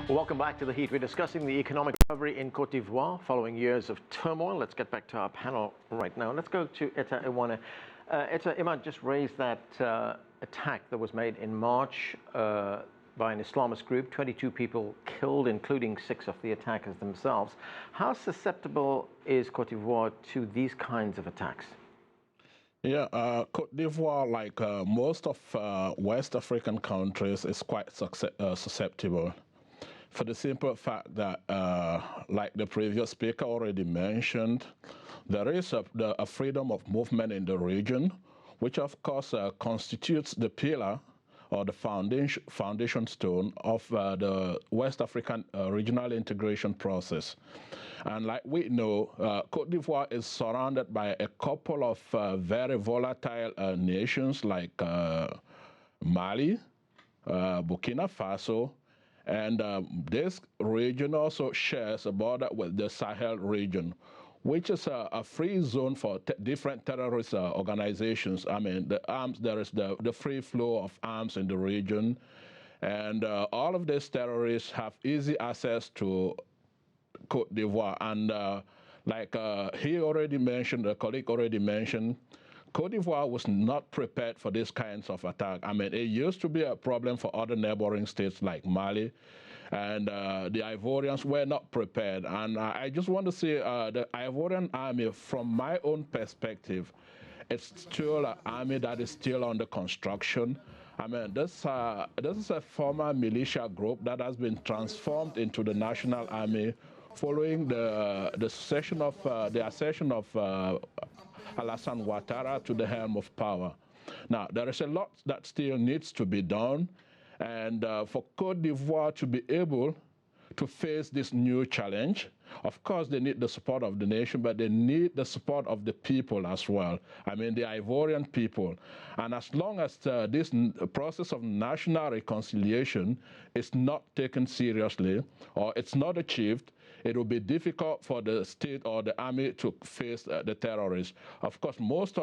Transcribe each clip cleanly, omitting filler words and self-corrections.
Welcome back to The Heat. We're discussing the economic recovery in Cote d'Ivoire following years of turmoil. Let's get back to our panel right now. Let's go to Etah Ewane. Etah, Imad just raised that attack that was made in March by an Islamist group. 22 people killed, including 6 of the attackers themselves. How susceptible is Cote d'Ivoire to these kinds of attacks? Yeah, Cote d'Ivoire, like most of West African countries, is quite susceptible, for the simple fact that, like the previous speaker already mentioned, there is a freedom of movement in the region, which of course constitutes the pillar or the foundation stone of the West African regional integration process. And like we know, Cote d'Ivoire is surrounded by a couple of very volatile nations like Mali, Burkina Faso, and this region also shares a border with the Sahel region, which is a free zone for different terrorist organizations. I mean, there is the free flow of arms in the region, and all of these terrorists have easy access to Cote d'Ivoire. And like he already mentioned, the colleague already mentioned, Cote d'Ivoire was not prepared for these kinds of attack. I mean, it used to be a problem for other neighboring states like Mali, and the Ivorians were not prepared. And I just want to say the Ivorian army, from my own perspective, it's still an army that is still under construction. I mean, this is a former militia group that has been transformed into the national army following the accession of Alassane Ouattara to the helm of power. Now, there is a lot that still needs to be done, and for Cote d'Ivoire to be able to face this new challenge, of course, they need the support of the nation, but they need the support of the people as well. I mean, the Ivorian people. And as long as this process of national reconciliation is not taken seriously, or it's not achieved, it will be difficult for the state or the army to face the terrorists. Of course, most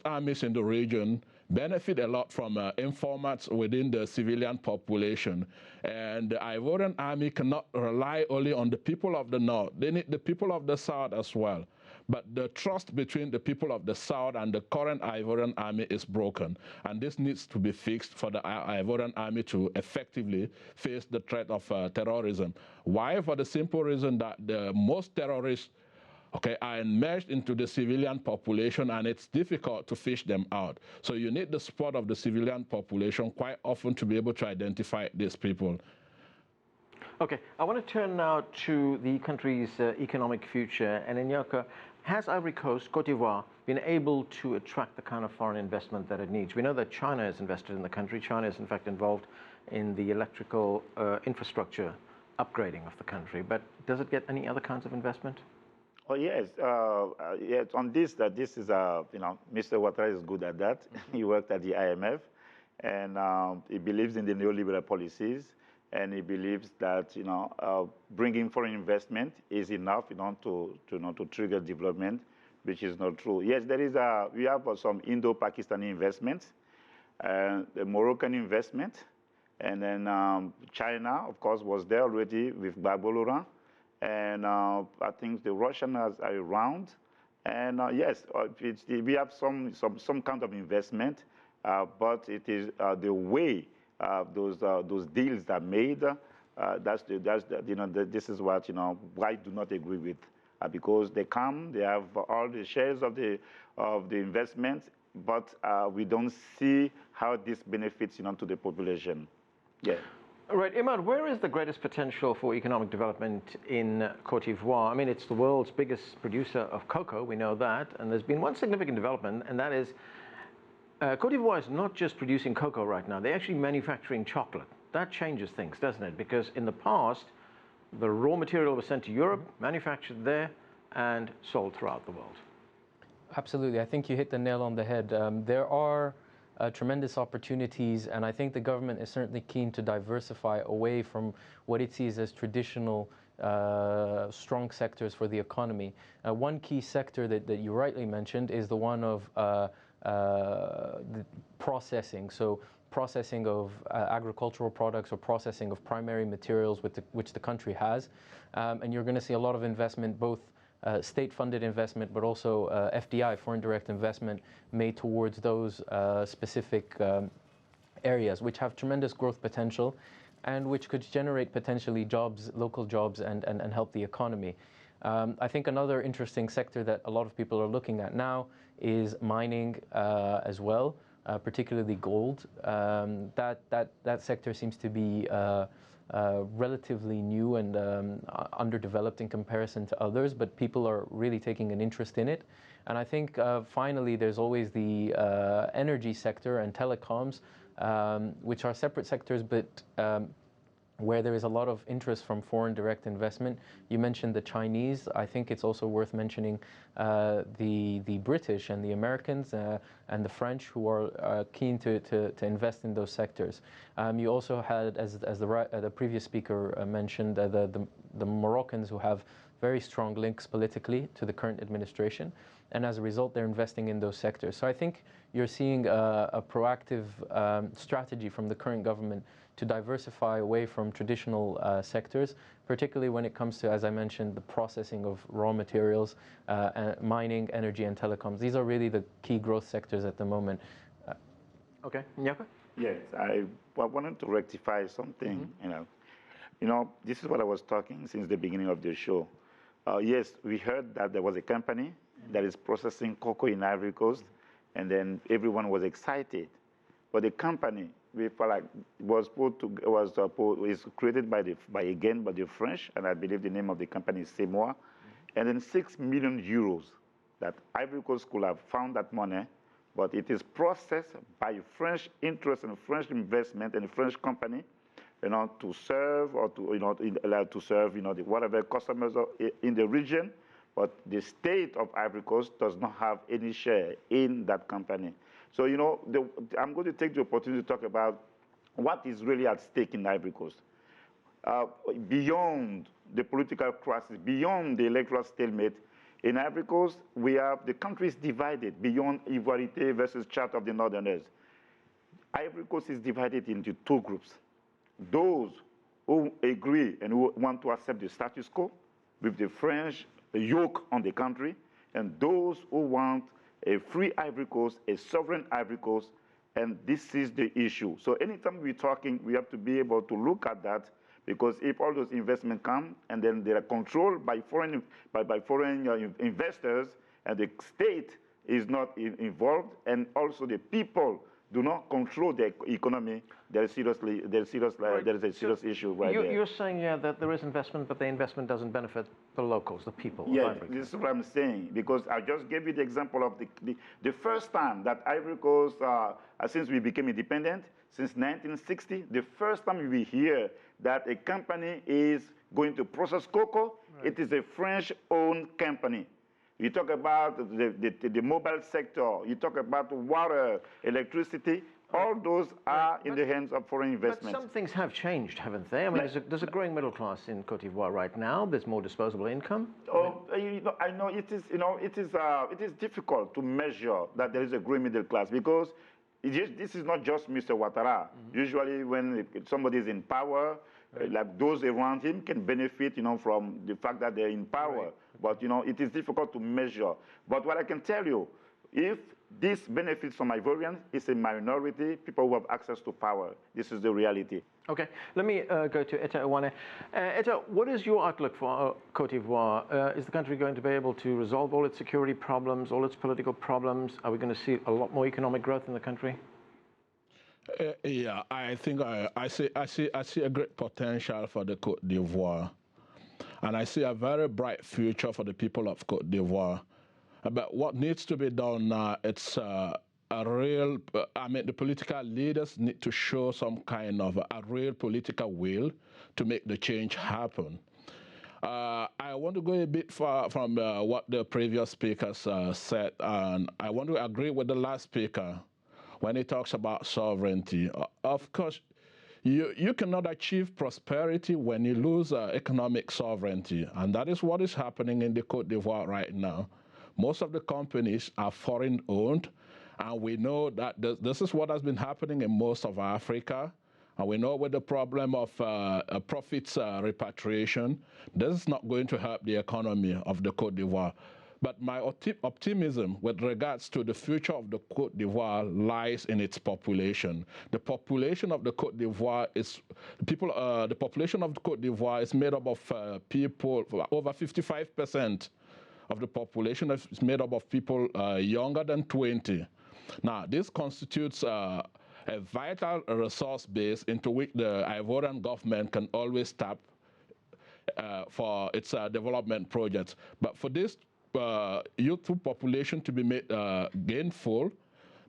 armies in the region benefit a lot from informants within the civilian population. And the Ivorian army cannot rely only on the people of the north. They need the people of the south as well. But the trust between the people of the south and the current Ivorian army is broken. And this needs to be fixed for the Ivorian army to effectively face the threat of terrorism. Why? For the simple reason that most terrorists are enmeshed into the civilian population, and it's difficult to fish them out. So you need the support of the civilian population quite often to be able to identify these people. Okay, I want to turn now to the country's economic future. And Gnaka, has Ivory Coast, Cote d'Ivoire, been able to attract the kind of foreign investment that it needs? We know that China is invested in the country. China is, in fact, involved in the electrical infrastructure upgrading of the country. But does it get any other kinds of investment? Oh yes, yes. On this, this is Mr. Ouattara is good at that. He worked at the IMF, and he believes in the neoliberal policies, and he believes that bringing foreign investment is enough, to trigger development, which is not true. Yes, there is we have some Indo-Pakistani investments, the Moroccan investment, and then China, of course, was there already with Babylon. And I think the Russians are around, and yes, we have some kind of investment, but it is the way those deals are made. This is what I do not agree with, because they come, they have all the shares of the investment, but we don't see how this benefits to the population. Yeah. All right, Imad, where is the greatest potential for economic development in Cote d'Ivoire? I mean, it's the world's biggest producer of cocoa, we know that, and there's been one significant development, and that is Cote d'Ivoire is not just producing cocoa right now, they're actually manufacturing chocolate. That changes things, doesn't it? Because in the past, the raw material was sent to Europe, manufactured there, and sold throughout the world. Absolutely, I think you hit the nail on the head. There are tremendous opportunities, and I think the government is certainly keen to diversify away from what it sees as traditional strong sectors for the economy. One key sector that you rightly mentioned is the one of the processing. So processing of agricultural products or processing of primary materials which the country has. And you're going to see a lot of investment, both state-funded investment, but also FDI, foreign direct investment, made towards those specific areas, which have tremendous growth potential and which could generate potentially jobs, local jobs, and help the economy. I think another interesting sector that a lot of people are looking at now is mining as well, particularly gold. That sector seems to be relatively new and underdeveloped in comparison to others, but people are really taking an interest in it. And I think finally there's always the energy sector and telecoms, which are separate sectors, but where there is a lot of interest from foreign direct investment. You mentioned the Chinese. I think it's also worth mentioning the British and the Americans and the French, who are keen to invest in those sectors. You also had, as the previous speaker mentioned, the Moroccans, who have very strong links politically to the current administration, and as a result, they're investing in those sectors. So I think you're seeing a proactive strategy from the current government to diversify away from traditional sectors, particularly when it comes to, as I mentioned, the processing of raw materials, mining, energy, and telecoms. These are really the key growth sectors at the moment. Okay, Gnaka? Yes, I wanted to rectify something. This is what I was talking since the beginning of the show. Yes, we heard that there was a company that is processing cocoa in Ivory Coast, and then everyone was excited. But the company was created by the French, and I believe the name of the company is Semois, and then 6 million euros that Ivory Coast could have found that money, but it is processed by French interest and French investment and a French company, to serve or to serve whatever customers are in the region, but the state of Ivory Coast does not have any share in that company. So, I'm going to take the opportunity to talk about what is really at stake in Ivory Coast. Beyond the political crisis, beyond the electoral stalemate, in Ivory Coast, the country is divided beyond Ivoirité versus Chart of the Northerners. Ivory Coast is divided into two groups. Those who agree and who want to accept the status quo with the French yoke on the country, and those who want a free Ivory Coast, a sovereign Ivory Coast, and this is the issue. So anytime we're talking, we have to be able to look at that, because if all those investments come and then they are controlled by foreign investors, and the state is not involved, and also the people do not control the economy, there is a serious issue right there. You're saying, that there is investment, but the investment doesn't benefit the locals, the people of Yeah, Ivory Coast. this is what I'm saying, because I just gave you the example of the first time that Ivory Coast, since we became independent, since 1960, the first time we hear that a company is going to process cocoa, it is a French-owned company. You talk about the mobile sector, you talk about water, electricity, all those are in the hands of foreign investment. But some things have changed, haven't they? I mean, there's a growing middle class in Cote d'Ivoire right now. There's more disposable income. I know it is difficult to measure that there is a growing middle class, because this is not just Mr. Ouattara. Usually when somebody is in power, like those around him can benefit, from the fact that they're in power. But, it is difficult to measure. But what I can tell you, if this benefits from Ivorians, it's a minority, people who have access to power. This is the reality. Okay, let me go to Etah Ewane. Etah, what is your outlook for Cote d'Ivoire? Is the country going to be able to resolve all its security problems, all its political problems? Are we going to see a lot more economic growth in the country? Yeah, I think I see a great potential for the Cote d'Ivoire, and I see a very bright future for the people of Cote d'Ivoire. But what needs to be done now, it's the political leaders need to show some kind of a real political will to make the change happen. I want to go a bit far from what the previous speakers said, and I want to agree with the last speaker when he talks about sovereignty. Of course, you cannot achieve prosperity when you lose economic sovereignty, and that is what is happening in the Cote d'Ivoire right now. Most of the companies are foreign-owned, And we know that this is what has been happening in most of Africa. And we know with the problem of profits repatriation, this is not going to help the economy of the Cote d'Ivoire. But my optimism with regards to the future of the Cote d'Ivoire lies in its population. The population of the Cote d'Ivoire is the population of the Cote d'Ivoire is made up of people, over 55% of the population is made up of people younger than 20. Now, this constitutes a vital resource base into which the Ivorian government can always tap for its development projects. But for this youthful population to be made gainful,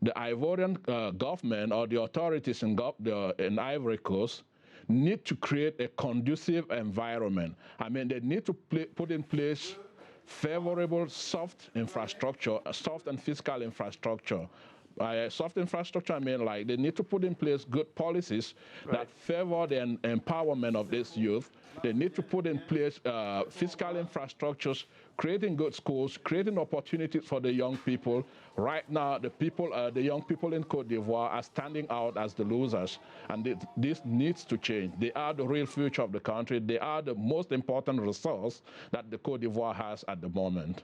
the Ivorian government or the authorities in Ivory Coast need to create a conducive environment. I mean, they need to put in place favorable soft infrastructure, soft and fiscal infrastructure. By soft infrastructure, I mean like they need to put in place good policies that favor the empowerment of this youth. They need to put in place fiscal infrastructures, creating good schools, creating opportunities for the young people. Right now, the young people in Cote d'Ivoire are standing out as the losers, and this needs to change. They are the real future of the country. They are the most important resource that the Cote d'Ivoire has at the moment.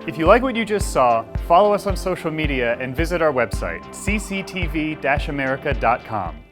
If you like what you just saw, follow us on social media and visit our website, cctv-america.com.